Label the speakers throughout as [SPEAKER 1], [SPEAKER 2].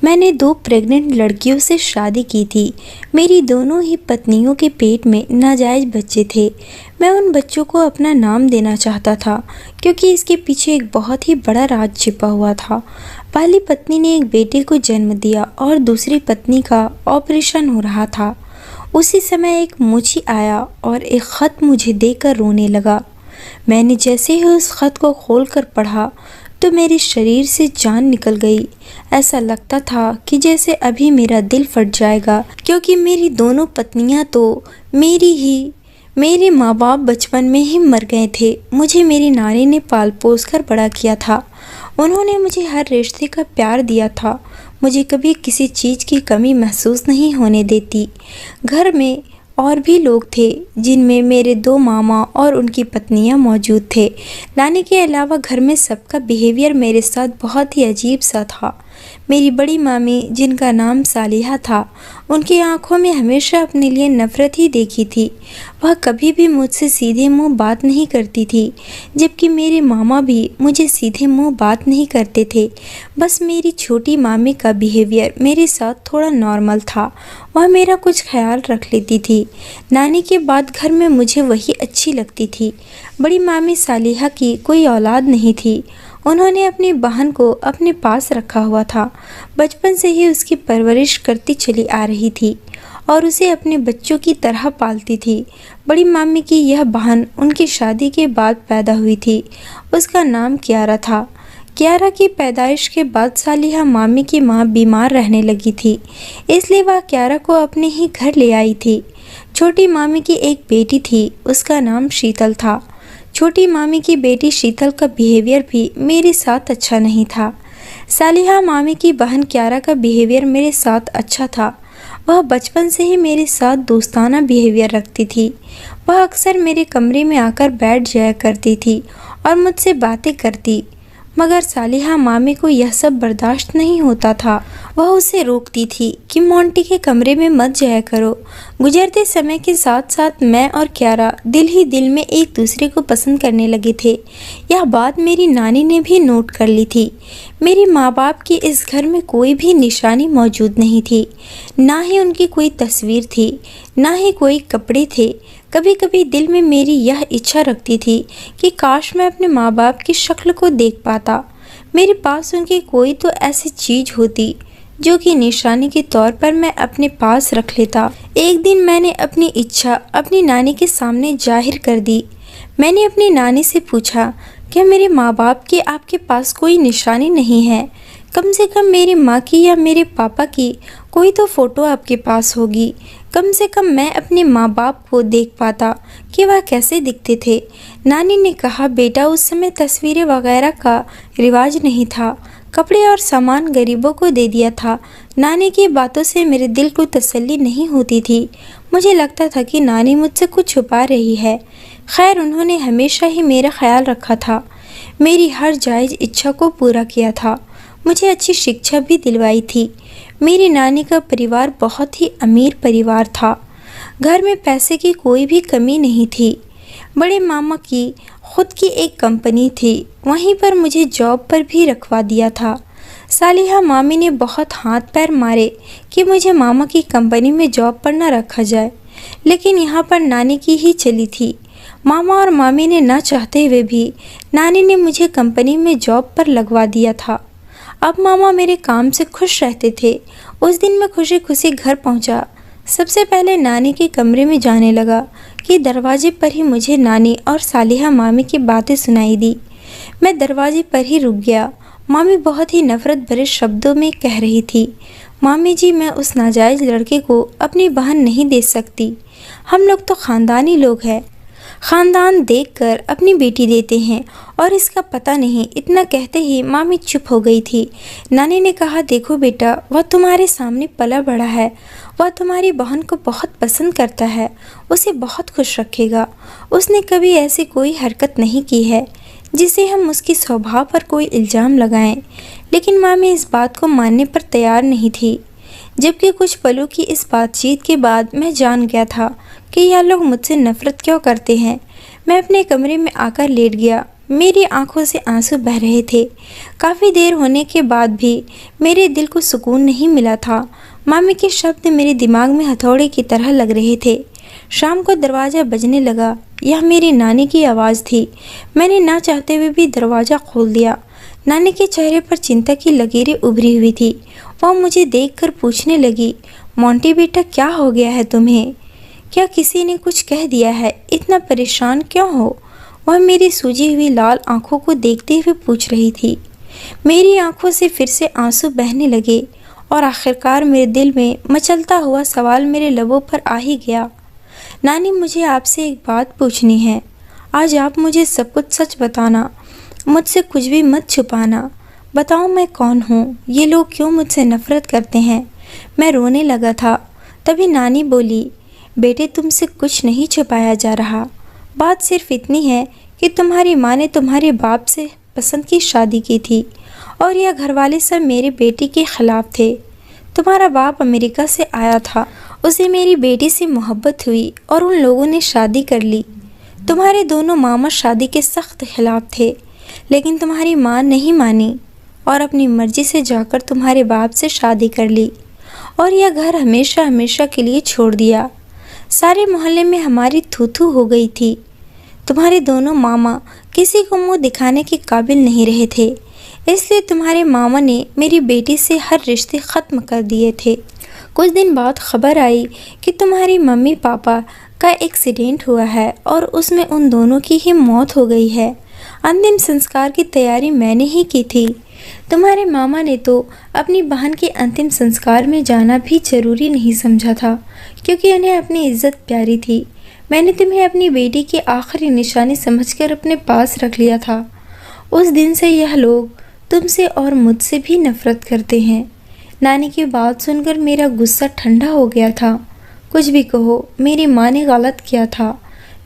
[SPEAKER 1] मैंने 2 प्रेग्नेंट लड़कियों से शादी की थी। मेरी दोनों ही पत्नियों के पेट में नाजायज़ बच्चे थे। मैं उन बच्चों को अपना नाम देना चाहता था क्योंकि इसके पीछे एक बहुत ही बड़ा राज छिपा हुआ था। पहली पत्नी ने एक बेटे को जन्म दिया और दूसरी पत्नी का ऑपरेशन हो रहा था। उसी समय एक मुंशी आया और एक ख़त मुझे देकर रोने लगा। मैंने जैसे ही उस ख़त को खोलकर पढ़ा तो मेरे शरीर से जान निकल गई। ऐसा लगता था कि जैसे अभी मेरा दिल फट जाएगा, क्योंकि मेरी दोनों पत्नियां तो मेरे माँ बाप बचपन में ही मर गए थे। मुझे मेरी नानी ने पाल पोस कर बड़ा किया था। उन्होंने मुझे हर रिश्ते का प्यार दिया था। मुझे कभी किसी चीज़ की कमी महसूस नहीं होने देती। घर में और भी लोग थे जिनमें मेरे 2 मामा और उनकी पत्नियां मौजूद थे। नानी के अलावा घर में सबका बिहेवियर मेरे साथ बहुत ही अजीब सा था। मेरी बड़ी मामी, जिनका नाम सालिहा था, उनकी आंखों में हमेशा अपने लिए नफ़रत ही देखी थी। वह कभी भी मुझसे सीधे मुंह बात नहीं करती थी, जबकि मेरे मामा भी मुझे सीधे मुंह बात नहीं करते थे। बस मेरी छोटी मामी का बिहेवियर मेरे साथ थोड़ा नॉर्मल था। वह मेरा कुछ ख्याल रख लेती थी। नानी के बाद घर में मुझे वही अच्छी लगती थी। बड़ी मामी सालिहा की कोई औलाद नहीं थी। उन्होंने अपनी बहन को अपने पास रखा हुआ था। बचपन से ही उसकी परवरिश करती चली आ रही थी और उसे अपने बच्चों की तरह पालती थी। बड़ी मामी की यह बहन उनकी शादी के बाद पैदा हुई थी। उसका नाम कियारा था। कियारा की पैदाइश के बाद सालिहा मामी की माँ बीमार रहने लगी थी, इसलिए वह कियारा को अपने ही घर ले आई थी। छोटी मामी की एक बेटी थी, उसका नाम शीतल था। छोटी मामी की बेटी शीतल का बिहेवियर भी मेरे साथ अच्छा नहीं था। सालिहा मामी की बहन कियारा का बिहेवियर मेरे साथ अच्छा था। वह बचपन से ही मेरे साथ दोस्ताना बिहेवियर रखती थी। वह अक्सर मेरे कमरे में आकर बैठ जाया करती थी और मुझसे बातें करती, मगर सालिहा मामी को यह सब बर्दाश्त नहीं होता था। वह उसे रोकती थी कि मोंटी के कमरे में मत जाया करो। गुजरते समय के साथ साथ मैं और कियारा दिल ही दिल में एक दूसरे को पसंद करने लगे थे। यह बात मेरी नानी ने भी नोट कर ली थी। मेरे माँ बाप की इस घर में कोई भी निशानी मौजूद नहीं थी। ना ही उनकी कोई तस्वीर थी, ना ही कोई कपड़े थे। कभी कभी दिल में मेरी यह इच्छा रखती थी कि काश मैं अपने माँ बाप की शक्ल को देख पाता। मेरे पास उनकी कोई तो ऐसी चीज़ होती जो कि निशानी के तौर पर मैं अपने पास रख लेता। एक दिन मैंने अपनी इच्छा अपनी नानी के सामने जाहिर कर दी। मैंने अपनी नानी से पूछा, क्या मेरे माँ बाप की आपके पास कोई निशानी नहीं है? कम से कम मेरी माँ की या मेरे पापा की कोई तो फ़ोटो आपके पास होगी। कम से कम मैं अपने माँ बाप को देख पाता कि वह कैसे दिखते थे। नानी ने कहा, बेटा उस समय तस्वीरें वगैरह का रिवाज नहीं था। कपड़े और सामान गरीबों को दे दिया था। नानी की बातों से मेरे दिल को तसल्ली नहीं होती थी। मुझे लगता था कि नानी मुझसे कुछ छुपा रही है। खैर, उन्होंने हमेशा ही मेरा ख्याल रखा था, मेरी हर जायज़ इच्छा को पूरा किया था, मुझे अच्छी शिक्षा भी दिलवाई थी। मेरी नानी का परिवार बहुत ही अमीर परिवार था। घर में पैसे की कोई भी कमी नहीं थी। बड़े मामा की खुद की एक कंपनी थी, वहीं पर मुझे जॉब पर भी रखवा दिया था। सालिहा मामी ने बहुत हाथ पैर मारे कि मुझे मामा की कंपनी में जॉब पर न रखा जाए, लेकिन यहाँ पर नानी की ही चली थी। मामा और मामी ने ना चाहते हुए भी नानी ने मुझे कंपनी में जॉब पर लगवा दिया था। अब मामा मेरे काम से खुश रहते थे। उस दिन मैं खुशी खुशी घर पहुंचा। सबसे पहले नानी के कमरे में जाने लगा कि दरवाजे पर ही मुझे नानी और सालिहा मामी की बातें सुनाई दी। मैं दरवाजे पर ही रुक गया। मामी बहुत ही नफ़रत भरे शब्दों में कह रही थी, मामी जी, मैं उस नाजायज़ लड़के को अपनी बहन नहीं दे सकती। हम लोग तो ख़ानदानी लोग हैं, ख़ानदान देखकर अपनी बेटी देते हैं, और इसका पता नहीं। इतना कहते ही मामी चुप हो गई थी। नानी ने कहा, देखो बेटा, वह तुम्हारे सामने पला बड़ा है। वह तुम्हारी बहन को बहुत पसंद करता है, उसे बहुत खुश रखेगा। उसने कभी ऐसी कोई हरकत नहीं की है जिसे हम उसके स्वभाव पर कोई इल्ज़ाम लगाएं। लेकिन मामी इस बात को मानने पर तैयार नहीं थी। जबकि कुछ पलों की इस बातचीत के बाद मैं जान गया था कि यह लोग मुझसे नफ़रत क्यों करते हैं। मैं अपने कमरे में आकर लेट गया। मेरी आंखों से आंसू बह रहे थे। काफ़ी देर होने के बाद भी मेरे दिल को सुकून नहीं मिला था। मामी के शब्द मेरे दिमाग में हथौड़े की तरह लग रहे थे। शाम को दरवाज़ा बजने लगा। यह मेरी नानी की आवाज़ थी। मैंने ना चाहते हुए भी दरवाज़ा खोल दिया। नानी के चेहरे पर चिंता की लकीरें उभरी हुई थी। वह मुझे देखकर पूछने लगी, मोंटी बेटा, क्या हो गया है तुम्हें? क्या किसी ने कुछ कह दिया है? इतना परेशान क्यों हो? वह मेरी सूजी हुई लाल आंखों को देखते हुए पूछ रही थी। मेरी आंखों से फिर से आंसू बहने लगे और आखिरकार मेरे दिल में मचलता हुआ सवाल मेरे लबों पर आ ही गया। नानी, मुझे आपसे एक बात पूछनी है। आज आप मुझे सब कुछ सच बताना, मुझसे कुछ भी मत छुपाना। बताओ मैं कौन हूँ? ये लोग क्यों मुझसे नफरत करते हैं? मैं रोने लगा था। तभी नानी बोली, बेटे, तुमसे कुछ नहीं छुपाया जा रहा। बात सिर्फ इतनी है कि तुम्हारी माँ ने तुम्हारे बाप से पसंद की शादी की थी और यह घरवाले सब मेरे बेटी के खिलाफ थे। तुम्हारा बाप अमेरिका से आया था, उसे मेरी बेटी से मोहब्बत हुई और उन लोगों ने शादी कर ली। तुम्हारे दोनों मामा शादी के सख्त खिलाफ थे, लेकिन तुम्हारी माँ नहीं मानी और अपनी मर्जी से जाकर तुम्हारे बाप से शादी कर ली और यह घर हमेशा हमेशा के लिए छोड़ दिया। सारे मोहल्ले में हमारी थू-थू हो गई थी। तुम्हारे दोनों मामा किसी को मुंह दिखाने के काबिल नहीं रहे थे, इसलिए तुम्हारे मामा ने मेरी बेटी से हर रिश्ते ख़त्म कर दिए थे। कुछ दिन बाद खबर आई कि तुम्हारी मम्मी पापा का एक्सीडेंट हुआ है और उसमें उन दोनों की ही मौत हो गई है। अंतिम संस्कार की तैयारी मैंने ही की थी। तुम्हारे मामा ने तो अपनी बहन के अंतिम संस्कार में जाना भी जरूरी नहीं समझा था, क्योंकि उन्हें अपनी इज्जत प्यारी थी। मैंने तुम्हें अपनी बेटी की आखिरी निशानी समझकर अपने पास रख लिया था। उस दिन से यह लोग तुमसे और मुझसे भी नफरत करते हैं। नानी की बात सुनकर मेरा गुस्सा ठंडा हो गया था। कुछ भी कहो, मेरी माँ ने गलत किया था।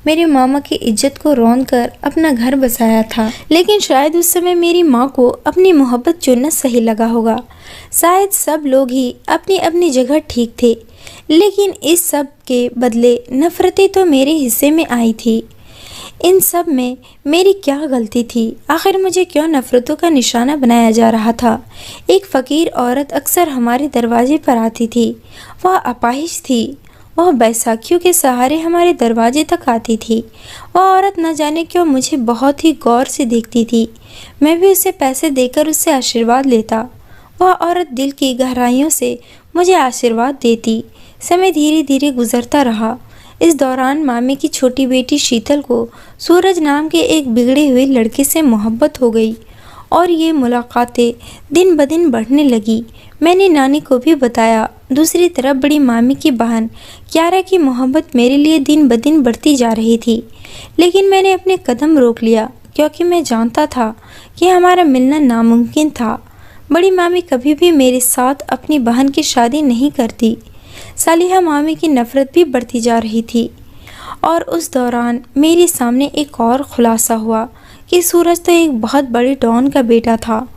[SPEAKER 1] मेरे मामा की इज्जत को रौंद कर अपना घर बसाया था, लेकिन शायद उस समय मेरी माँ को अपनी मोहब्बत चुनना सही लगा होगा। शायद सब लोग ही अपनी अपनी जगह ठीक थे, लेकिन इस सब के बदले नफरतें तो मेरे हिस्से में आई थी। इन सब में मेरी क्या गलती थी? आखिर मुझे क्यों नफरतों का निशाना बनाया जा रहा था? एक फ़कीर औरत अक्सर हमारे दरवाजे पर आती थी। वह अपाहिज थी। वह बैसाखियों के सहारे हमारे दरवाजे तक आती थी। वह औरत न जाने क्यों मुझे बहुत ही गौर से देखती थी। मैं भी उसे पैसे देकर उससे आशीर्वाद लेता। वह औरत दिल की गहराइयों से मुझे आशीर्वाद देती। समय धीरे धीरे गुजरता रहा। इस दौरान मामी की छोटी बेटी शीतल को सूरज नाम के एक बिगड़े हुए लड़के से मोहब्बत हो गई और ये मुलाकातें दिन ब दिन बढ़ने लगी। मैंने नानी को भी बताया। दूसरी तरफ बड़ी मामी की बहन क्यारा की मोहब्बत मेरे लिए दिन ब दिन बढ़ती जा रही थी, लेकिन मैंने अपने कदम रोक लिया, क्योंकि मैं जानता था कि हमारा मिलना नामुमकिन था। बड़ी मामी कभी भी मेरे साथ अपनी बहन की शादी नहीं करती। सालिहा मामी की नफ़रत भी बढ़ती जा रही थी और उस दौरान मेरे सामने एक और खुलासा हुआ कि सूरज तो एक बहुत बड़े डॉन का बेटा था।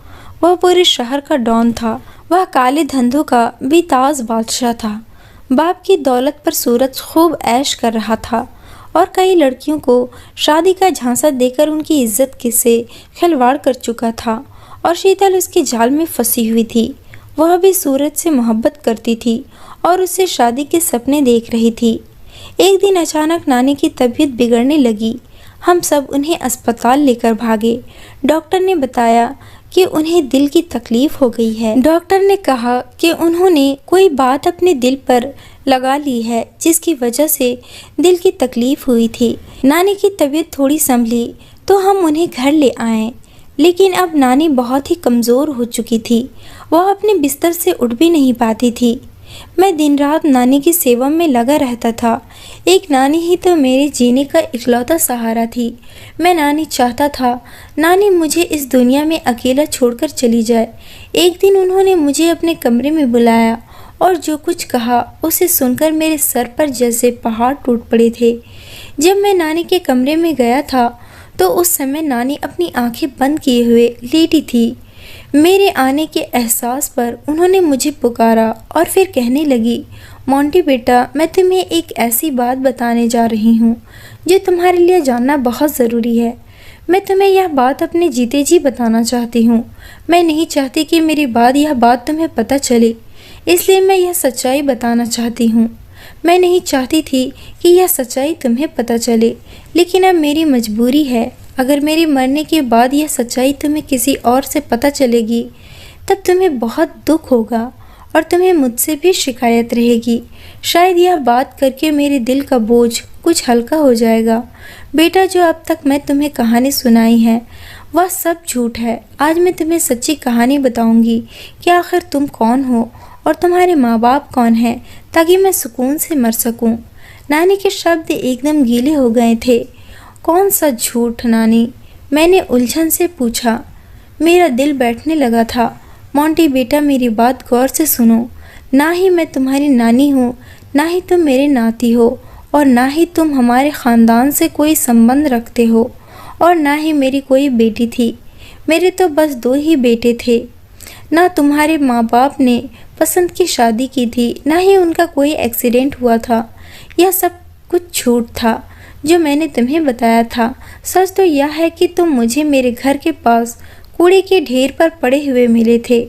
[SPEAKER 1] वह पूरे शहर का डॉन था। वह काले धंधों का बेताज बादशाह था। बाप की दौलत पर सूरज खूब ऐश कर रहा था और कई लड़कियों को शादी का झांसा देकर उनकी इज्जत से खिलवाड़ कर चुका था और शीतल उसके जाल में फंसी हुई थी। वह भी सूरज से मोहब्बत करती थी और उससे शादी के सपने देख रही थी। एक दिन अचानक नानी की तबीयत बिगड़ने लगी। हम सब उन्हें अस्पताल लेकर भागे। डॉक्टर ने बताया कि उन्हें दिल की तकलीफ हो गई है। डॉक्टर ने कहा कि उन्होंने कोई बात अपने दिल पर लगा ली है, जिसकी वजह से दिल की तकलीफ हुई थी। नानी की तबीयत थोड़ी संभली तो हम उन्हें घर ले आए, लेकिन अब नानी बहुत ही कमज़ोर हो चुकी थी। वह अपने बिस्तर से उठ भी नहीं पाती थी। मैं दिन रात नानी की सेवा में लगा रहता था। एक नानी ही तो मेरे जीने का इकलौता सहारा थी। मैं नानी चाहता था नानी मुझे इस दुनिया में अकेला छोड़कर चली जाए। एक दिन उन्होंने मुझे अपने कमरे में बुलाया और जो कुछ कहा उसे सुनकर मेरे सर पर जैसे पहाड़ टूट पड़े थे। जब मैं नानी के कमरे में गया था तो उस समय नानी अपनी आंखें बंद किए हुए लेटी थी। मेरे आने के एहसास पर उन्होंने मुझे पुकारा और फिर कहने लगी, मोंटी बेटा, मैं तुम्हें एक ऐसी बात बताने जा रही हूँ जो तुम्हारे लिए जानना बहुत ज़रूरी है। मैं तुम्हें यह बात अपने जीते जी बताना चाहती हूँ। मैं नहीं चाहती कि मेरी बाद यह बात तुम्हें पता चले, इसलिए मैं यह सच्चाई बताना चाहती हूँ। मैं नहीं चाहती थी कि यह सच्चाई तुम्हें पता चले, लेकिन अब मेरी मजबूरी है। अगर मेरे मरने के बाद यह सच्चाई तुम्हें किसी और से पता चलेगी, तब तुम्हें बहुत दुख होगा और तुम्हें मुझसे भी शिकायत रहेगी। शायद यह बात करके मेरे दिल का बोझ कुछ हल्का हो जाएगा। बेटा, जो अब तक मैं तुम्हें कहानी सुनाई है वह सब झूठ है। आज मैं तुम्हें सच्ची कहानी बताऊंगी कि आखिर तुम कौन हो और तुम्हारे माँ बाप कौन हैं, ताकि मैं सुकून से मर सकूं। नानी के शब्द एकदम गीले हो गए थे। कौन सा झूठ नानी? मैंने उलझन से पूछा। मेरा दिल बैठने लगा था। मोंटी बेटा, मेरी बात गौर से सुनो। ना ही मैं तुम्हारी नानी हूँ, ना ही तुम मेरे नाती हो, और ना ही तुम हमारे ख़ानदान से कोई संबंध रखते हो, और ना ही मेरी कोई बेटी थी। मेरे तो बस 2 ही बेटे थे। ना तुम्हारे माँ बाप ने पसंद की शादी की थी, ना ही उनका कोई एक्सीडेंट हुआ था। यह सब कुछ झूठ था जो मैंने तुम्हें बताया था। सच तो यह है कि तुम मुझे मेरे घर के पास कूड़े के ढेर पर पड़े हुए मिले थे।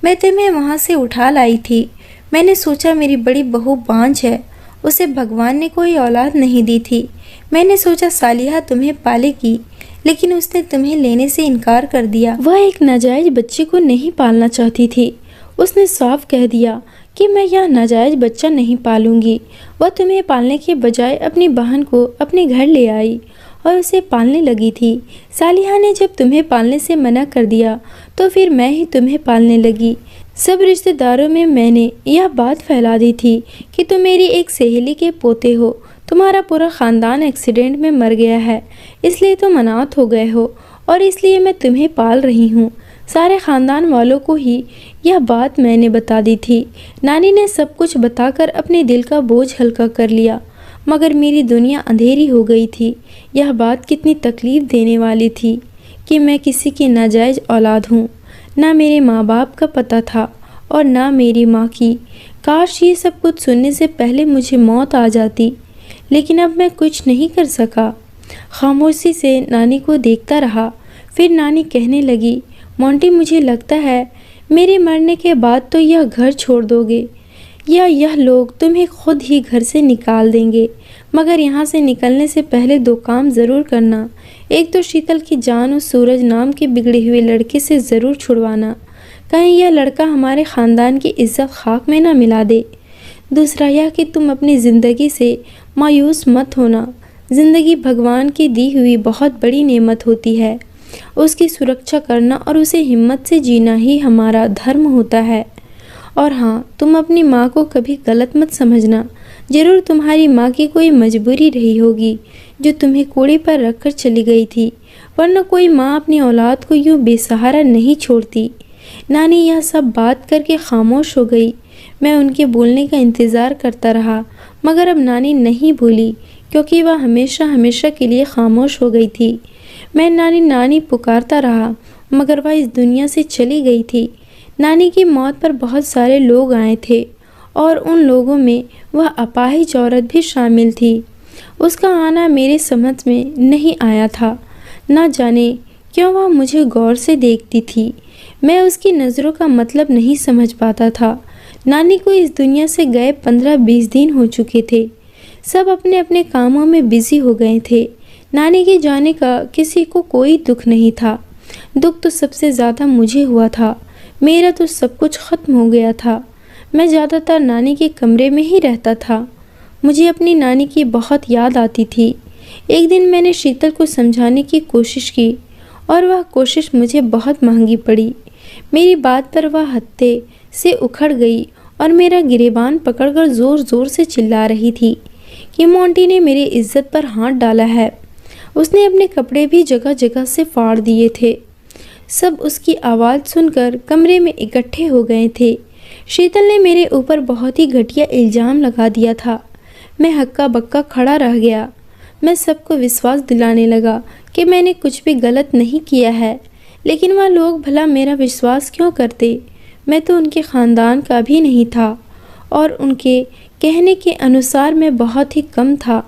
[SPEAKER 1] मैं तुम्हें वहाँ से उठा लाई थी। मैंने सोचा मेरी बड़ी बहू बांझ है, उसे भगवान ने कोई औलाद नहीं दी थी। मैंने सोचा सालिहा तुम्हें पालेगी, लेकिन उसने तुम्हें लेने से इनकार कर दिया। वह एक नाजायज बच्चे को नहीं पालना चाहती थी। उसने साफ कह दिया कि मैं यह नाजायज बच्चा नहीं पालूंगी। वह तुम्हें पालने के बजाय अपनी बहन को अपने घर ले आई और उसे पालने लगी थी। सालिहा ने जब तुम्हें पालने से मना कर दिया तो फिर मैं ही तुम्हें पालने लगी। सब रिश्तेदारों में मैंने यह बात फैला दी थी कि तुम मेरी एक सहेली के पोते हो। तुम्हारा पूरा ख़ानदान एक्सीडेंट में मर गया है, इसलिए तुम अनाथ हो गए हो और इसलिए मैं तुम्हें पाल रही हूँ। सारे ख़ानदान वालों को ही यह बात मैंने बता दी थी। नानी ने सब कुछ बताकर अपने दिल का बोझ हल्का कर लिया, मगर मेरी दुनिया अंधेरी हो गई थी। यह बात कितनी तकलीफ़ देने वाली थी कि मैं किसी की नाजायज़ औलाद हूँ। ना मेरे माँ बाप का पता था और ना मेरी माँ की। काश ये सब कुछ सुनने से पहले मुझे मौत आ जाती, लेकिन अब मैं कुछ नहीं कर सका। खामोशी से नानी को देखता रहा। फिर नानी कहने लगी, मोंटी, मुझे लगता है मेरे मरने के बाद तो यह घर छोड़ दोगे, या यह लोग तुम्हें खुद ही घर से निकाल देंगे। मगर यहाँ से निकलने से पहले 2 काम ज़रूर करना। एक तो शीतल की जान उस सूरज नाम के बिगड़े हुए लड़के से ज़रूर छुड़वाना, कहीं यह लड़का हमारे ख़ानदान की इज्जत खाक में ना मिला दे। दूसरा यह कि तुम अपनी ज़िंदगी से मायूस मत होना। ज़िंदगी भगवान की दी हुई बहुत बड़ी नेमत होती है। उसकी सुरक्षा करना और उसे हिम्मत से जीना ही हमारा धर्म होता है। और हाँ, तुम अपनी माँ को कभी गलत मत समझना। ज़रूर तुम्हारी माँ की कोई मजबूरी रही होगी जो तुम्हें कूड़े पर रखकर चली गई थी, वरना कोई माँ अपनी औलाद को यूँ बेसहारा नहीं छोड़ती। नानी यह सब बात करके खामोश हो गई। मैं उनके बोलने का इंतज़ार करता रहा, मगर अब नानी नहीं बोली, क्योंकि वह हमेशा हमेशा के लिए खामोश हो गई थी। मैं नानी नानी पुकारता रहा, मगर वह इस दुनिया से चली गई थी। नानी की मौत पर बहुत सारे लोग आए थे और उन लोगों में वह अपाहिज औरत भी शामिल थी। उसका आना मेरे समझ में नहीं आया था। ना जाने क्यों वह मुझे गौर से देखती थी। मैं उसकी नज़रों का मतलब नहीं समझ पाता था। नानी को इस दुनिया से गए 15-20 दिन हो चुके थे। सब अपने अपने कामों में बिजी हो गए थे। नानी के जाने का किसी को कोई दुख नहीं था। दुख तो सबसे ज़्यादा मुझे हुआ था। मेरा तो सब कुछ ख़त्म हो गया था। मैं ज़्यादातर नानी के कमरे में ही रहता था। मुझे अपनी नानी की बहुत याद आती थी। एक दिन मैंने शीतल को समझाने की कोशिश की और वह कोशिश मुझे बहुत महंगी पड़ी। मेरी बात पर वह हत्थे से उखड़ गई और मेरा गिरेबान पकड़कर ज़ोर ज़ोर से चिल्ला रही थी कि मोंटी ने मेरी इज्जत पर हाथ डाला है। उसने अपने कपड़े भी जगह जगह से फाड़ दिए थे। सब उसकी आवाज़ सुनकर कमरे में इकट्ठे हो गए थे। शीतल ने मेरे ऊपर बहुत ही घटिया इल्ज़ाम लगा दिया था। मैं हक्का बक्का खड़ा रह गया। मैं सबको विश्वास दिलाने लगा कि मैंने कुछ भी गलत नहीं किया है, लेकिन वह लोग भला मेरा विश्वास क्यों करते? मैं तो उनके ख़ानदान का भी नहीं था और उनके कहने के अनुसार मैं बहुत ही कम था।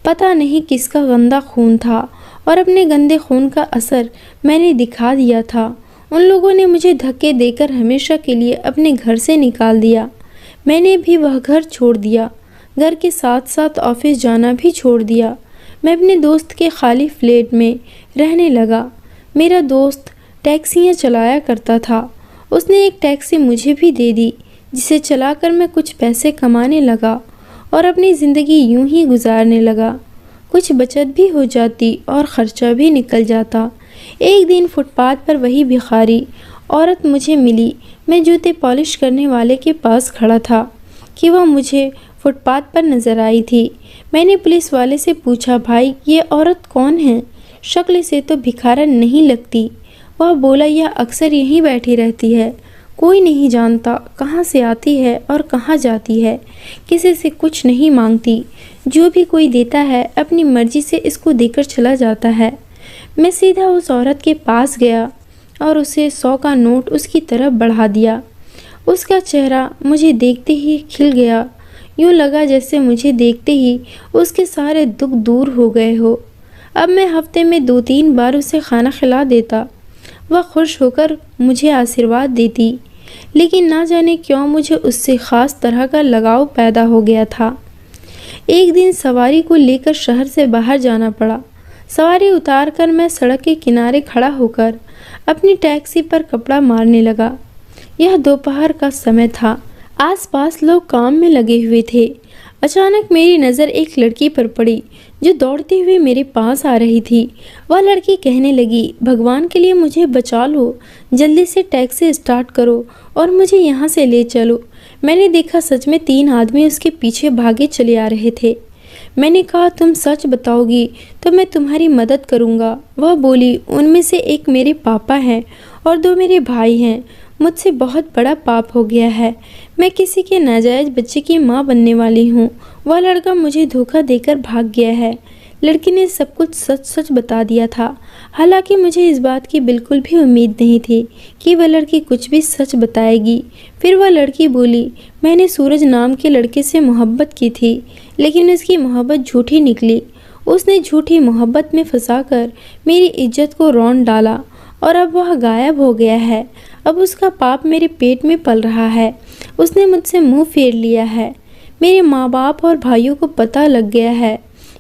[SPEAKER 1] पता नहीं किसका गंदा खून था और अपने गंदे खून का असर मैंने दिखा दिया था। उन लोगों ने मुझे धक्के देकर हमेशा के लिए अपने घर से निकाल दिया। मैंने भी वह घर छोड़ दिया। घर के साथ साथ ऑफिस जाना भी छोड़ दिया। मैं अपने दोस्त के खाली फ्लैट में रहने लगा। मेरा दोस्त टैक्सियाँ चलाया करता था। उसने एक टैक्सी मुझे भी दे दी, जिसे चलाकर मैं कुछ पैसे कमाने लगा और अपनी ज़िंदगी यूं ही गुजारने लगा। कुछ बचत भी हो जाती और ख़र्चा भी निकल जाता। एक दिन फुटपाथ पर वही भिखारी औरत मुझे मिली। मैं जूते पॉलिश करने वाले के पास खड़ा था कि वह मुझे फुटपाथ पर नज़र आई थी। मैंने पुलिस वाले से पूछा, भाई ये औरत कौन है? शक्ल से तो भिखारन नहीं लगती। वह बोला, यह अक्सर यहीं बैठी रहती है। कोई नहीं जानता कहाँ से आती है और कहाँ जाती है। किसी से कुछ नहीं मांगती। जो भी कोई देता है अपनी मर्जी से इसको देकर चला जाता है। मैं सीधा उस औरत के पास गया और उसे 100 का नोट उसकी तरफ बढ़ा दिया। उसका चेहरा मुझे देखते ही खिल गया। यूँ लगा जैसे मुझे देखते ही उसके सारे दुख दूर हो गए हो। अब मैं हफ्ते में 2-3 बार उसे खाना खिला देता। वह खुश होकर मुझे आशीर्वाद देती, लेकिन ना जाने क्यों मुझे उससे ख़ास तरह का लगाव पैदा हो गया था। एक दिन सवारी को लेकर शहर से बाहर जाना पड़ा। सवारी उतार कर मैं सड़क के किनारे खड़ा होकर अपनी टैक्सी पर कपड़ा मारने लगा। यह दोपहर का समय था। आसपास लोग काम में लगे हुए थे। अचानक मेरी नज़र एक लड़की पर पड़ी जो दौड़ती हुई मेरे पास आ रही थी। वह लड़की कहने लगी, भगवान के लिए मुझे बचा लो, जल्दी से टैक्सी स्टार्ट करो और मुझे यहाँ से ले चलो। मैंने देखा सच में 3 आदमी उसके पीछे भागे चले आ रहे थे। मैंने कहा, तुम सच बताओगी तो मैं तुम्हारी मदद करूँगा। वह बोली, उनमें से एक मेरे पापा हैं और 2 मेरे भाई हैं। मुझसे बहुत बड़ा पाप हो गया है। मैं किसी के नाजायज़ बच्चे की माँ बनने वाली हूँ। वह लड़का मुझे धोखा देकर भाग गया है। लड़की ने सब कुछ सच सच बता दिया था। हालांकि मुझे इस बात की बिल्कुल भी उम्मीद नहीं थी कि वह लड़की कुछ भी सच बताएगी। फिर वह लड़की बोली, मैंने सूरज नाम के लड़के से मोहब्बत की थी, लेकिन उसकी मोहब्बत झूठी निकली। उसने झूठी मोहब्बत में फंसाकर मेरी इज्जत को रौंद डाला और अब वह गायब हो गया है। अब उसका पाप मेरे पेट में पल रहा है। उसने मुझसे मुंह फेर लिया है। मेरे माँ बाप और भाइयों को पता लग गया है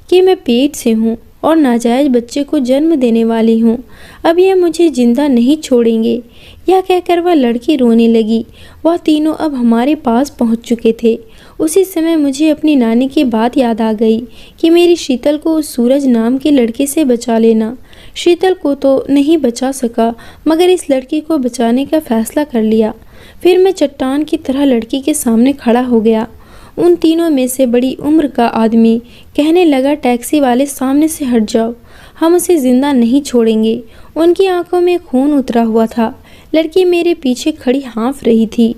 [SPEAKER 1] कि मैं पेट से हूँ और नाजायज़ बच्चे को जन्म देने वाली हूँ। अब यह मुझे जिंदा नहीं छोड़ेंगे। यह कहकर वह लड़की रोने लगी। वह तीनों अब हमारे पास पहुँच चुके थे। उसी समय मुझे अपनी नानी की बात याद आ गई कि मेरी शीतल को उस सूरज नाम के लड़के से बचा लेना। शीतल को तो नहीं बचा सका, मगर इस लड़की को बचाने का फैसला कर लिया। फिर मैं चट्टान की तरह लड़की के सामने खड़ा हो गया। उन तीनों में से बड़ी उम्र का आदमी कहने लगा, टैक्सी वाले सामने से हट जाओ, हम उसे जिंदा नहीं छोड़ेंगे। उनकी आंखों में खून उतरा हुआ था। लड़की मेरे पीछे खड़ी हाँफ रही थी।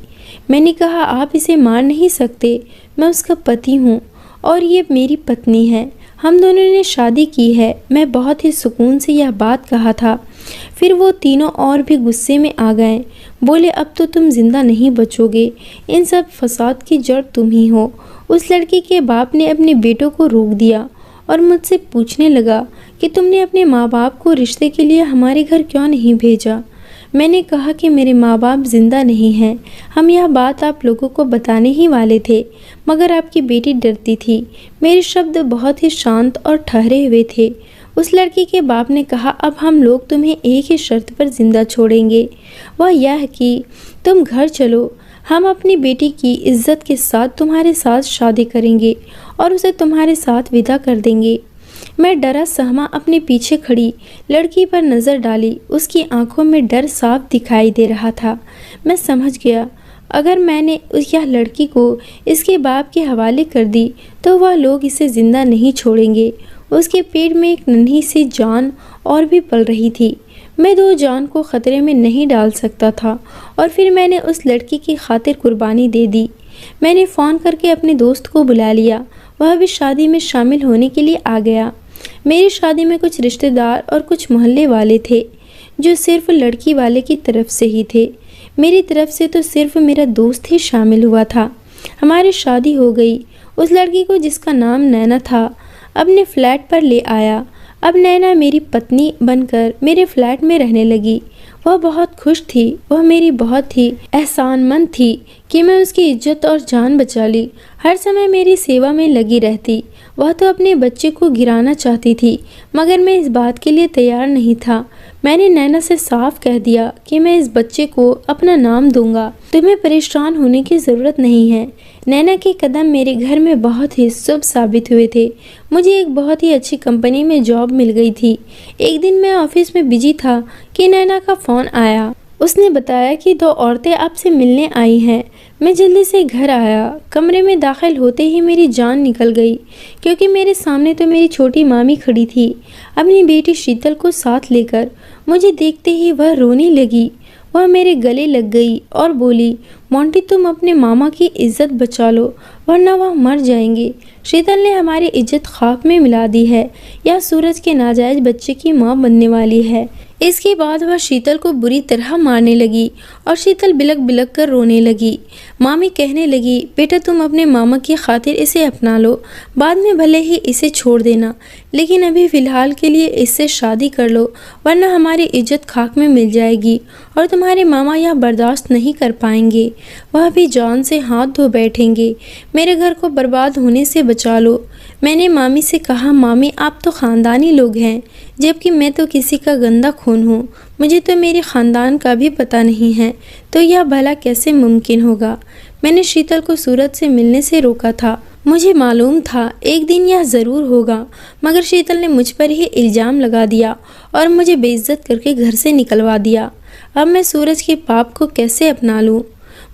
[SPEAKER 1] मैंने कहा, आप इसे मार नहीं सकते। मैं उसका पति हूँ और ये मेरी पत्नी है। हम दोनों ने शादी की है। मैं बहुत ही सुकून से यह बात कहा था। फिर वो तीनों और भी गुस्से में आ गए। बोले, अब तो तुम जिंदा नहीं बचोगे। इन सब फसाद की जड़ तुम ही हो। उस लड़की के बाप ने अपने बेटों को रोक दिया और मुझसे पूछने लगा कि तुमने अपने माँ बाप को रिश्ते के लिए हमारे घर क्यों नहीं भेजा। मैंने कहा कि मेरे माँ बाप जिंदा नहीं हैं। हम यह बात आप लोगों को बताने ही वाले थे, मगर आपकी बेटी डरती थी। मेरे शब्द बहुत ही शांत और ठहरे हुए थे। उस लड़की के बाप ने कहा, अब हम लोग तुम्हें एक ही शर्त पर जिंदा छोड़ेंगे। वह यह कि तुम घर चलो। हम अपनी बेटी की इज्जत के साथ तुम्हारे साथ शादी करेंगे और उसे तुम्हारे साथ विदा कर देंगे। मैं डरा सहमा अपने पीछे खड़ी लड़की पर नज़र डाली। उसकी आंखों में डर साफ दिखाई दे रहा था। मैं समझ गया, अगर मैंने यह लड़की को इसके बाप के हवाले कर दी तो वह लोग इसे ज़िंदा नहीं छोड़ेंगे। उसके पेट में एक नन्ही सी जान और भी पल रही थी। मैं 2 जान को ख़तरे में नहीं डाल सकता था और फिर मैंने उस लड़की की खातिर कुर्बानी दे दी। मैंने फ़ोन करके अपने दोस्त को बुला लिया। वह भी शादी में शामिल होने के लिए आ गया। मेरी शादी में कुछ रिश्तेदार और कुछ मोहल्ले वाले थे, जो सिर्फ लड़की वाले की तरफ से ही थे। मेरी तरफ से तो सिर्फ मेरा दोस्त ही शामिल हुआ था। हमारी शादी हो गई। उस लड़की को, जिसका नाम नैना था, अपने फ्लैट पर ले आया। अब नैना मेरी पत्नी बनकर मेरे फ्लैट में रहने लगी। वह बहुत खुश थी। वह मेरी बहुत ही एहसानमंद थी कि मैं उसकी इज्जत और जान बचा ली। हर समय मेरी सेवा में लगी रहती। वह तो अपने बच्चे को गिराना चाहती थी, मगर मैं इस बात के लिए तैयार नहीं था। मैंने नैना से साफ कह दिया कि मैं इस बच्चे को अपना नाम दूंगा। तुम्हें परेशान होने की ज़रूरत नहीं है। नैना के कदम मेरे घर में बहुत ही शुभ साबित हुए थे। मुझे एक बहुत ही अच्छी कंपनी में जॉब मिल गई थी। एक दिन मैं ऑफिस में बिजी था कि नैना का फ़ोन आया। उसने बताया कि 2 औरतें आपसे मिलने आई हैं। मैं जल्दी से घर आया। कमरे में दाखिल होते ही मेरी जान निकल गई, क्योंकि मेरे सामने तो मेरी छोटी मामी खड़ी थी, अपनी बेटी शीतल को साथ लेकर। मुझे देखते ही वह रोने लगी। वह मेरे गले लग गई और बोली, मोंटी तुम अपने मामा की इज्जत बचा लो, वरना वह मर जाएंगे। शीतल ने हमारी इज्जत खाक में मिला दी है। यह सूरज के नाजायज बच्चे की माँ बनने वाली है। इसके बाद वह शीतल को बुरी तरह मारने लगी और शीतल बिलक बिलक कर रोने लगी। मामी कहने लगी, बेटा तुम अपने मामा की खातिर इसे अपना लो, बाद में भले ही इसे छोड़ देना, लेकिन अभी फ़िलहाल के लिए इससे शादी कर लो, वरना हमारी इज्जत खाक में मिल जाएगी और तुम्हारे मामा यह बर्दाश्त नहीं कर पाएंगे। वह भी जान से हाथ धो बैठेंगे। मेरे घर को बर्बाद होने से बचा लो। मैंने मामी से कहा, मामी आप तो ख़ानदानी लोग हैं, जबकि मैं तो किसी का गंदा खून हूँ। मुझे तो मेरे ख़ानदान का भी पता नहीं है, तो यह भला कैसे मुमकिन होगा। मैंने शीतल को सूरज से मिलने से रोका था। मुझे मालूम था एक दिन यह ज़रूर होगा, मगर शीतल ने मुझ पर ही इल्ज़ाम लगा दिया और मुझे बेइज्जत करके घर से निकलवा दिया। अब मैं सूरज के पाप को कैसे अपना लूँ?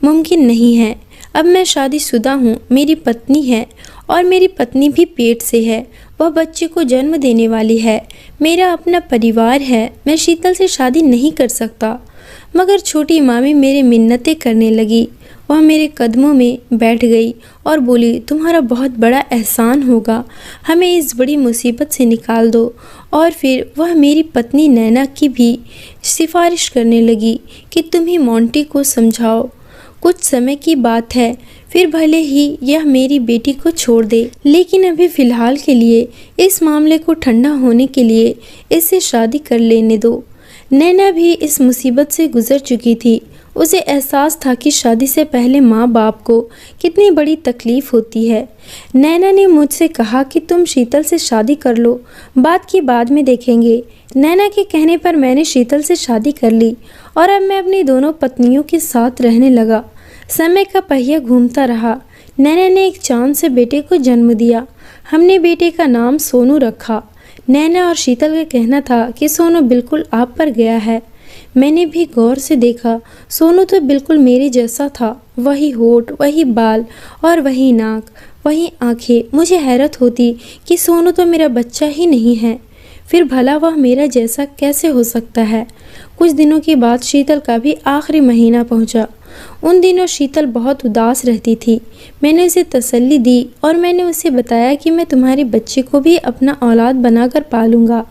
[SPEAKER 1] मुमकिन नहीं है। अब मैं शादीशुदा हूँ, मेरी पत्नी है और मेरी पत्नी भी पेट से है। वह बच्चे को जन्म देने वाली है। मेरा अपना परिवार है। मैं शीतल से शादी नहीं कर सकता। मगर छोटी मामी मेरी मिन्नतें करने लगी। वह मेरे कदमों में बैठ गई और बोली, तुम्हारा बहुत बड़ा एहसान होगा, हमें इस बड़ी मुसीबत से निकाल दो। और फिर वह मेरी पत्नी नैना की भी सिफारिश करने लगी कि तुम ही मोंटी को समझाओ। कुछ समय की बात है, फिर भले ही यह मेरी बेटी को छोड़ दे, लेकिन अभी फ़िलहाल के लिए इस मामले को ठंडा होने के लिए इससे शादी कर लेने दो। नैना भी इस मुसीबत से गुजर चुकी थी। उसे एहसास था कि शादी से पहले माँ बाप को कितनी बड़ी तकलीफ़ होती है। नैना ने मुझसे कहा कि तुम शीतल से शादी कर लो, बात की बाद में देखेंगे। नैना के कहने पर मैंने शीतल से शादी कर ली और अब मैं अपनी दोनों पत्नियों के साथ रहने लगा। समय का पहिया घूमता रहा। नैना ने एक चांद से बेटे को जन्म दिया। हमने बेटे का नाम सोनू रखा। नैना और शीतल का कहना था कि सोनू बिल्कुल आप पर गया है। मैंने भी गौर से देखा। सोनू तो बिल्कुल मेरे जैसा था। वही होठ, वही बाल और वही नाक, वही आंखें। मुझे हैरत होती कि सोनू तो मेरा बच्चा ही नहीं है, फिर भला वह मेरा जैसा कैसे हो सकता है। कुछ दिनों के बाद शीतल का भी आखिरी महीना पहुंचा। उन दिनों शीतल बहुत उदास रहती थी। मैंने उसे तसल्ली दी और मैंने उसे बताया कि मैं तुम्हारे बच्चे को भी अपना औलाद बनाकर पालूंगा।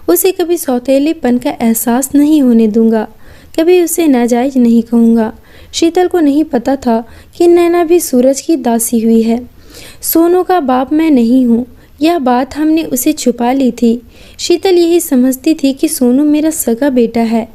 [SPEAKER 1] उसे कभी सौतेलेपन का एहसास नहीं होने दूंगा, कभी उसे नाजायज नहीं कहूँगा। शीतल को नहीं पता था कि नैना भी सूरज की दासी हुई है। सोनू का बाप मैं नहीं हूँ, यह बात हमने उसे छुपा ली थी। शीतल यही समझती थी कि सोनू मेरा सगा बेटा है।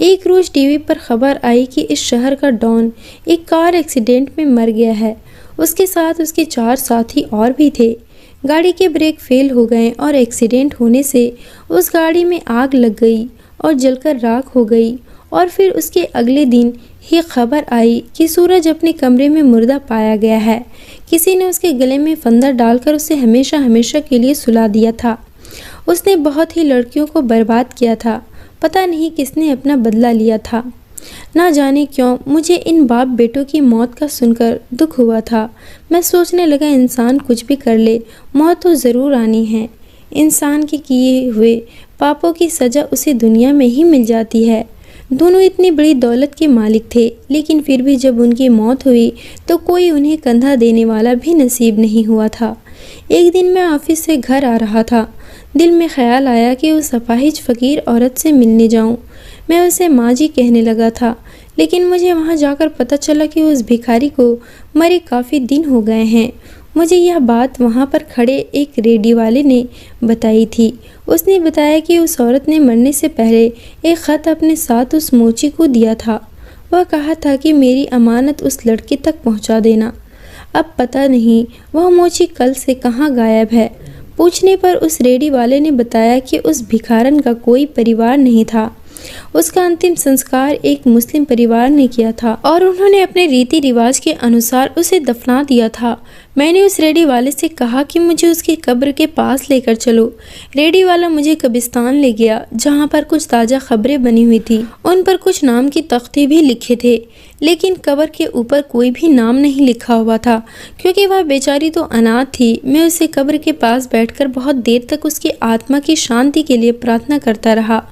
[SPEAKER 1] एक रोज़ टीवी पर खबर आई कि इस शहर का डॉन एक कार एक्सीडेंट में मर गया है। उसके साथ उसके 4 साथी और भी थे। गाड़ी के ब्रेक फेल हो गए और एक्सीडेंट होने से उस गाड़ी में आग लग गई और जलकर राख हो गई। और फिर उसके अगले दिन ही खबर आई कि सूरज अपने कमरे में मुर्दा पाया गया है। किसी ने उसके गले में फंदा डालकर उसे हमेशा हमेशा के लिए सुला दिया था। उसने बहुत ही लड़कियों को बर्बाद किया था। पता नहीं किसने अपना बदला लिया था। ना जाने क्यों मुझे इन बाप बेटों की मौत का सुनकर दुख हुआ था। मैं सोचने लगा, इंसान कुछ भी कर ले, मौत तो ज़रूर आनी है। इंसान के किए हुए पापों की सज़ा उसे दुनिया में ही मिल जाती है। दोनों इतनी बड़ी दौलत के मालिक थे, लेकिन फिर भी जब उनकी मौत हुई तो कोई उन्हें कंधा देने वाला भी नसीब नहीं हुआ था। एक दिन मैं ऑफिस से घर आ रहा था। दिल में ख्याल आया कि उस अपाहिज फ़कीर औरत से मिलने जाऊं। मैं उसे माँ जी कहने लगा था, लेकिन मुझे वहाँ जाकर पता चला कि उस भिखारी को मरे काफ़ी दिन हो गए हैं। मुझे यह बात वहाँ पर खड़े एक रेडियो वाले ने बताई थी। उसने बताया कि उस औरत ने मरने से पहले एक ख़त अपने साथ उस मोची को दिया था। वह कहा था कि मेरी अमानत उस लड़के तक पहुँचा देना। अब पता नहीं वह मोची कल से कहाँ गायब है। पूछने पर उस रेडी वाले ने बताया कि उस भिखारन का कोई परिवार नहीं था। उसका अंतिम संस्कार एक मुस्लिम परिवार ने किया था और उन्होंने अपने रीति रिवाज के अनुसार उसे दफना दिया था। मैंने उस रेडी वाले से कहा कि मुझे उसकी कब्र के पास लेकर चलो। रेडी वाला मुझे कब्रिस्तान ले गया, जहाँ पर कुछ ताज़ा खबरें बनी हुई थी। उन पर कुछ नाम की तख्ती भी लिखे थे, लेकिन कब्र के ऊपर कोई भी नाम नहीं लिखा हुआ था, क्योंकि वह बेचारी तो अनाथ थी। मैं उसे कब्र के पास बैठकर बहुत देर तक उसकी आत्मा की शांति के लिए प्रार्थना करता रहा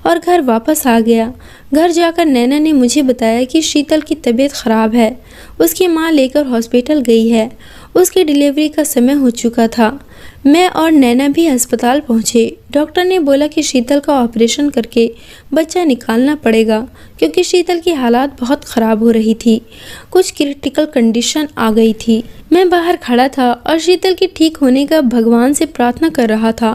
[SPEAKER 1] और घर वापस आ गया। घर जाकर नैना ने मुझे बताया कि शीतल की तबीयत ख़राब है। उसकी माँ लेकर हॉस्पिटल गई है। उसकी डिलीवरी का समय हो चुका था। मैं और नैना भी अस्पताल पहुँचे। डॉक्टर ने बोला कि शीतल का ऑपरेशन करके बच्चा निकालना पड़ेगा, क्योंकि शीतल की हालात बहुत ख़राब हो रही थी। कुछ क्रिटिकल कंडीशन आ गई थी। मैं बाहर खड़ा था और शीतल के ठीक होने का भगवान से प्रार्थना कर रहा था,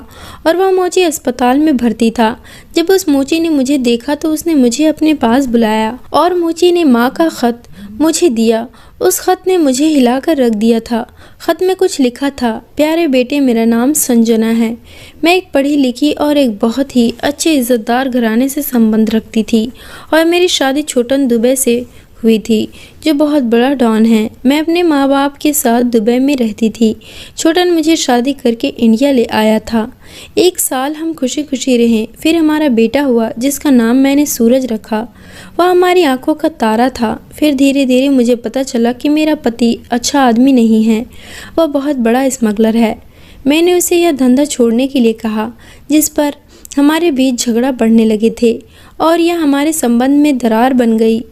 [SPEAKER 1] और वह मोची अस्पताल में भर्ती था। जब उस मोची ने मुझे देखा तो उसने मुझे अपने पास बुलाया और मोची ने माँ का ख़त मुझे दिया। उस ख़त ने मुझे हिलाकर रख दिया था। ख़त में कुछ लिखा था, प्यारे बेटे, मेरा नाम संजना है। मैं एक पढ़ी लिखी और एक बहुत ही अच्छे इज़्ज़तदार घराने से संबंध रखती थी और मेरी शादी छोटन दुबई से हुई थी, जो बहुत बड़ा डॉन है। मैं अपने माँ बाप के साथ दुबई में रहती थी। छोटन मुझे शादी करके इंडिया ले आया था। 1 साल हम खुशी खुशी रहे। फिर हमारा बेटा हुआ, जिसका नाम मैंने सूरज रखा। वह हमारी आंखों का तारा था। फिर धीरे धीरे मुझे पता चला कि मेरा पति अच्छा आदमी नहीं है, वह बहुत बड़ा स्मगलर है। मैंने उसे यह धंधा छोड़ने के लिए कहा, जिस पर हमारे बीच झगड़ा बढ़ने लगे थे और यह हमारे संबंध में दरार बन गई।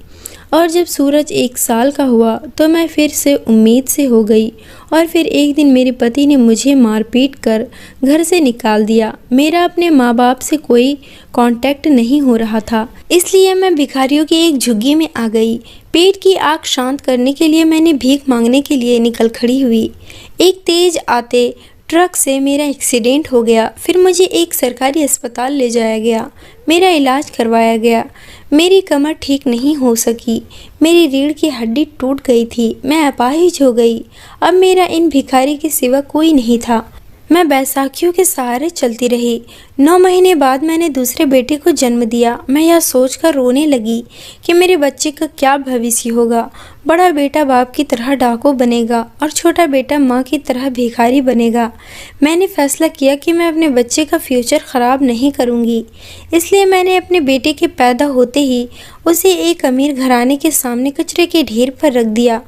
[SPEAKER 1] और जब सूरज 1 साल का हुआ तो मैं फिर से उम्मीद से हो गई। और फिर एक दिन मेरे पति ने मुझे मारपीट कर घर से निकाल दिया। मेरा अपने माँ बाप से कोई कांटेक्ट नहीं हो रहा था, इसलिए मैं भिखारियों की एक झुग्गी में आ गई। पेट की आग शांत करने के लिए मैंने भीख मांगने के लिए निकल खड़ी हुई। एक तेज आते ट्रक से मेरा एक्सीडेंट हो गया। फिर मुझे एक सरकारी अस्पताल ले जाया गया। मेरा इलाज करवाया गया। मेरी कमर ठीक नहीं हो सकी। मेरी रीढ़ की हड्डी टूट गई थी। मैं अपाहिज हो गई। अब मेरा इन भिखारी के सिवा कोई नहीं था। मैं बैसाखियों के सहारे चलती रही। 9 महीने बाद मैंने दूसरे बेटे को जन्म दिया। मैं यह सोचकर रोने लगी कि मेरे बच्चे का क्या भविष्य होगा। बड़ा बेटा बाप की तरह डाकू बनेगा और छोटा बेटा माँ की तरह भिखारी बनेगा। मैंने फैसला किया कि मैं अपने बच्चे का फ्यूचर ख़राब नहीं करूँगी। इसलिए मैंने अपने बेटे के पैदा होते ही उसे एक अमीर घराने के सामने कचरे के ढेर पर रख दिया।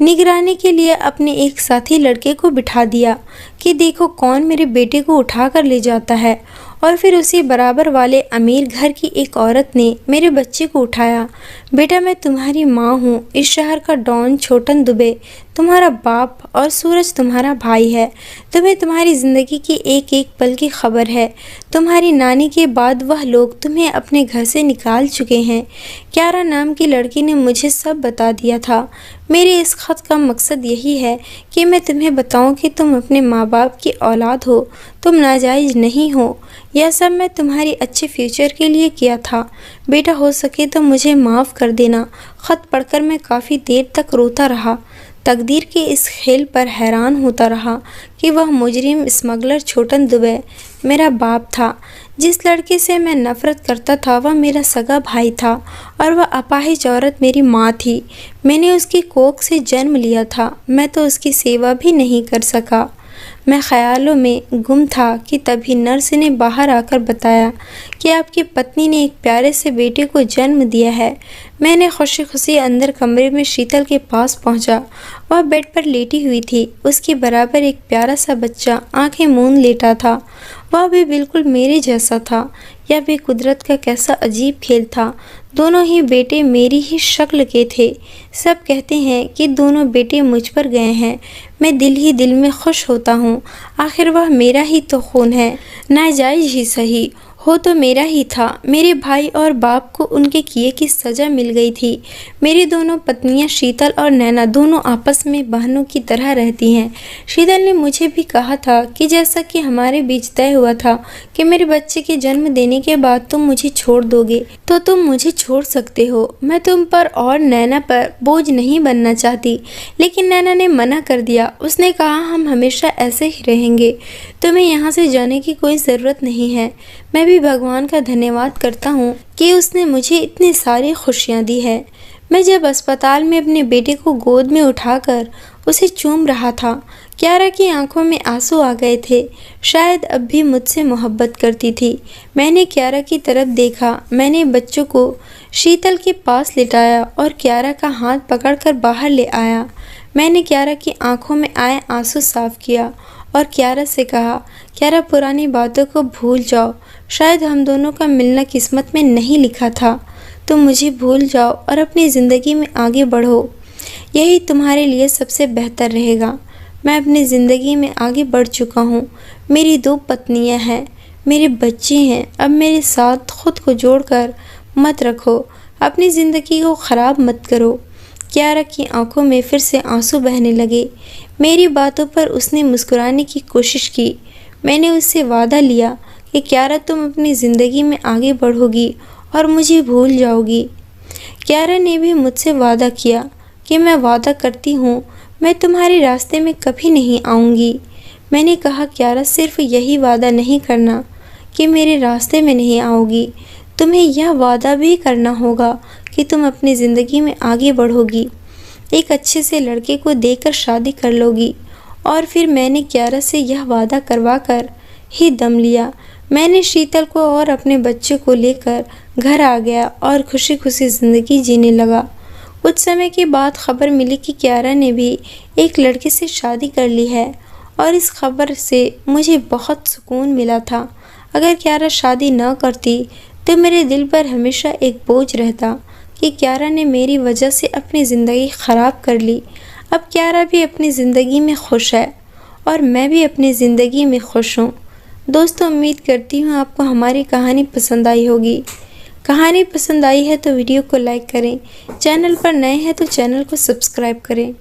[SPEAKER 1] निगरानी के लिए अपने एक साथी लड़के को बिठा दिया कि देखो कौन मेरे बेटे को उठा कर ले जाता है। और फिर उसी बराबर वाले अमीर घर की एक औरत ने मेरे बच्चे को उठाया। बेटा, मैं तुम्हारी माँ हूँ। इस शहर का डॉन छोटन दुबे तुम्हारा बाप और सूरज तुम्हारा भाई है। तुम्हें तुम्हारी ज़िंदगी की एक एक पल की खबर है। तुम्हारी नानी के बाद वह लोग तुम्हें अपने घर से निकाल चुके हैं। क्यारा नाम की लड़की ने मुझे सब बता दिया था। मेरे इस ख़त का मकसद यही है कि मैं तुम्हें बताऊं कि तुम अपने माँ बाप की औलाद हो, तुम नाजायज़ नहीं हो। यह सब मैं तुम्हारी अच्छे फ्यूचर के लिए किया था। बेटा, हो सके तो मुझे माफ़ कर देना। ख़त पढ़कर मैं काफ़ी देर तक रोता रहा। तकदीर के इस खेल पर हैरान होता रहा कि वह मुजरिम स्मगलर छोटन दुबे मेरा बाप था। जिस लड़के से मैं नफ़रत करता था वह मेरा सगा भाई था और वह अपाहिज औरत मेरी माँ थी। मैंने उसकी कोख से जन्म लिया था। मैं तो उसकी सेवा भी नहीं कर सका। मैं ख्यालों में गुम था कि तभी नर्स ने बाहर आकर बताया कि आपकी पत्नी ने एक प्यारे से बेटे को जन्म दिया है। मैंने खुशी खुशी अंदर कमरे में शीतल के पास पहुंचा। वह बेड पर लेटी हुई थी। उसके बराबर एक प्यारा सा बच्चा आंखें मूंद लेटा था। वह भी बिल्कुल मेरे जैसा था। यह भी कुदरत का कैसा अजीब खेल था। दोनों ही बेटे मेरी ही शक्ल के थे। सब कहते हैं कि दोनों बेटे मुझ पर गए हैं। मैं दिल ही दिल में खुश होता हूँ। आखिर वह मेरा ही तो खून है, नाजायज़ ही सही। हो तो मेरा ही था। मेरे भाई और बाप को उनके किए की सज़ा मिल गई थी। मेरी दोनों पत्नियां शीतल और नैना दोनों आपस में बहनों की तरह रहती हैं। शीतल ने मुझे भी कहा था कि जैसा कि हमारे बीच तय हुआ था कि मेरे बच्चे के जन्म देने के बाद तुम मुझे छोड़ दोगे तो तुम मुझे छोड़ सकते हो। मैं तुम पर और नैना पर बोझ नहीं बनना चाहती। लेकिन नैना ने मना कर दिया। उसने कहा हम हमेशा ऐसे ही रहेंगे, तुम्हें यहाँ से जाने की कोई ज़रूरत नहीं है। मैं भी भगवान का धन्यवाद करता हूँ कि उसने मुझे इतनी सारी खुशियाँ दी है। मैं जब अस्पताल में अपने बेटे को गोद में उठाकर उसे चूम रहा था, क्यारा की आंखों में आंसू आ गए थे। शायद अब भी मुझसे मोहब्बत करती थी। मैंने क्यारा की तरफ देखा। मैंने बच्चों को शीतल के पास लिटाया और क्यारा का हाथ पकड़कर बाहर ले आया। मैंने क्यारा की आंखों में आए आंसू साफ किया और क्यारा से कहा, क्यारा पुरानी बातों को भूल जाओ। शायद हम दोनों का मिलना किस्मत में नहीं लिखा था। तुम मुझे भूल जाओ और अपनी ज़िंदगी में आगे बढ़ो। यही तुम्हारे लिए सबसे बेहतर रहेगा। मैं अपनी ज़िंदगी में आगे बढ़ चुका हूँ। मेरी 2 पत्नियाँ हैं, मेरे बच्चे हैं। अब मेरे साथ खुद को जोड़कर मत रखो। अपनी ज़िंदगी को ख़राब मत करो। क्यारा की आंखों में फिर से आंसू बहने लगे। मेरी बातों पर उसने मुस्कुराने की कोशिश की। मैंने उससे वादा लिया कि क्यारा तुम अपनी ज़िंदगी में आगे बढ़ोगी और मुझे भूल जाओगी। क्यारा ने भी मुझसे वादा किया कि मैं वादा करती हूँ मैं तुम्हारे रास्ते में कभी नहीं आऊँगी। मैंने कहा, क्यारा सिर्फ यही वादा नहीं करना कि मेरे रास्ते में नहीं आओगी, तुम्हें यह वादा भी करना होगा कि तुम अपनी ज़िंदगी में आगे बढ़ोगी, एक अच्छे से लड़के को देकर शादी कर लोगी। और फिर मैंने क्यारा से यह वादा करवा कर ही दम लिया। मैंने शीतल को और अपने बच्चे को लेकर घर आ गया और खुशी खुशी ज़िंदगी जीने लगा। कुछ समय के बाद खबर मिली कि क्यारा ने भी एक लड़के से शादी कर ली है और इस खबर से मुझे बहुत सुकून मिला था। अगर क्यारा शादी न करती तो मेरे दिल पर हमेशा एक बोझ रहता कि क्यारा ने मेरी वजह से अपनी ज़िंदगी ख़राब कर ली। अब क्यारा भी अपनी ज़िंदगी में खुश है और मैं भी अपनी ज़िंदगी में खुश हूँ। दोस्तों, उम्मीद करती हूँ आपको हमारी कहानी पसंद आई होगी। कहानी पसंद आई है तो वीडियो को लाइक करें। चैनल पर नए हैं तो चैनल को सब्सक्राइब करें।